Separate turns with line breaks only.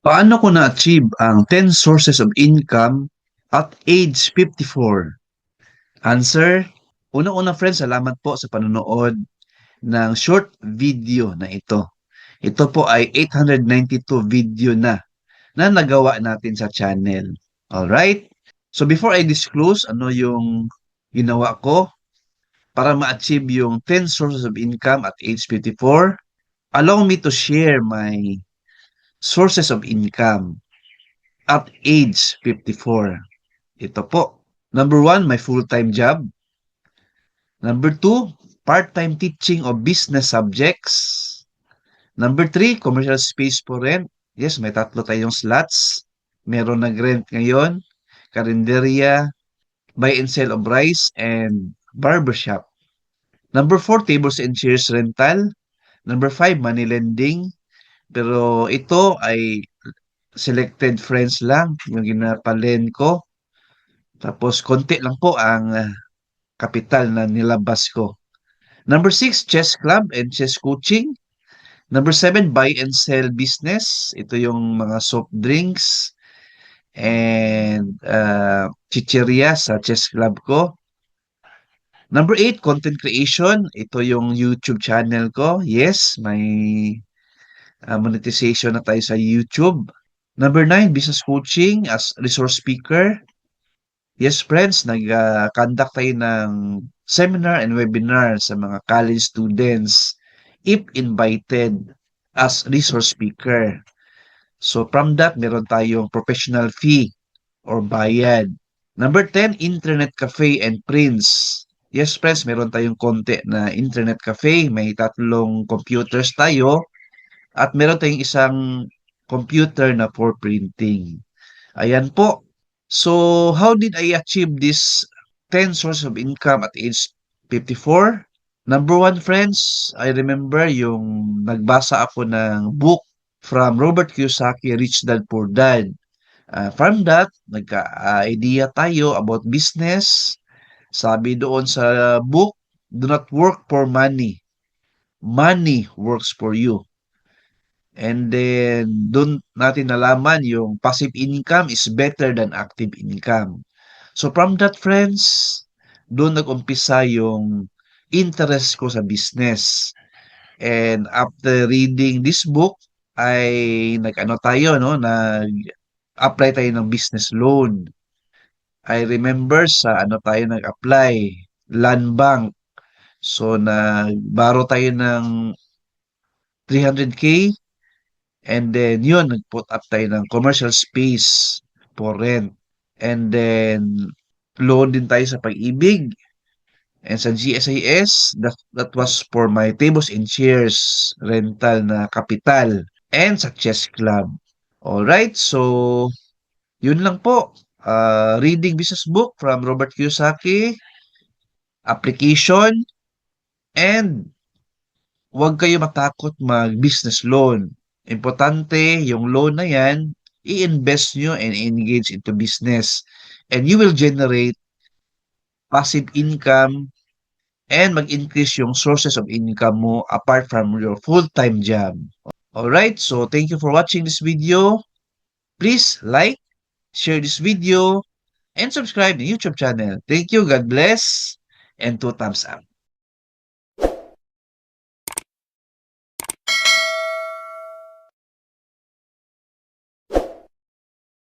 Paano ko na-achieve ang 10 sources of income at age 54? Answer, una-una friends, salamat po sa panonood ng short video na ito. Ito po ay 892 video na nagawa natin sa channel. Alright? So before I disclose ano yung ginawa ko para ma-achieve yung 10 sources of income at age 54, allow me to share my sources of income at age 54. Ito po. Number one, my full-time job. Number two, part-time teaching of business subjects. Number three, commercial space for rent. Yes, may tatlo tayong slots. Meron nag-rent ngayon, karinderya, buy and sell of rice, and barbershop. Number four, tables and chairs rental. Number five, money lending. Pero ito ay selected friends lang yung ginapalen ko. Tapos konti lang po ang kapital na nilabas ko. Number six, chess club and chess coaching. Number seven, buy and sell business. Ito yung mga soft drinks and chicheria sa chess club ko. Number eight, content creation. Ito yung YouTube channel ko. Yes, may monetization na tayo sa YouTube. Number nine, business coaching as resource speaker. Yes, friends, nag-conduct tayo ng seminar and webinar sa mga college students if invited as resource speaker. So from that, meron tayong professional fee or bayad. Number 10, internet cafe and prints. Yes, friends, meron tayong konti na internet cafe. May tatlong computers tayo at meron tayong isang computer na for printing. Ayan po. So, how did I achieve this 10 sources of income at age 54? Number one, friends, I remember yung nagbasa ako ng book from Robert Kiyosaki, Rich Dad Poor Dad. From that, nagka-idea tayo about business. Sabi doon sa book, do not work for money. Money works for you. And then, doon natin nalaman yung passive income is better than active income. So from that, friends, doon nag-umpisa yung interest ko sa business. And after reading this book, ay nag-ano tayo, no? Nag-apply tayo ng business loan. I remember sa ano tayo nag-apply, Land Bank. So, nagbaro tayo ng 300K. And then, yun, nag-put up tayo ng commercial space for rent. And then, loan din tayo sa Pag-ibig. And sa GSIS, that was for my tables and chairs rental na kapital. And sa chess club. Alright, so, yun lang po. Reading business book from Robert Kiyosaki, application, and huwag kayo matakot mag-business loan. Importante, yung loan na yan, i-invest nyo and engage into business. And you will generate passive income and mag-increase yung sources of income mo apart from your full-time job. Alright, so thank you for watching this video. Please like, share this video, and subscribe to the YouTube channel. Thank you, God bless, and 2 thumbs up.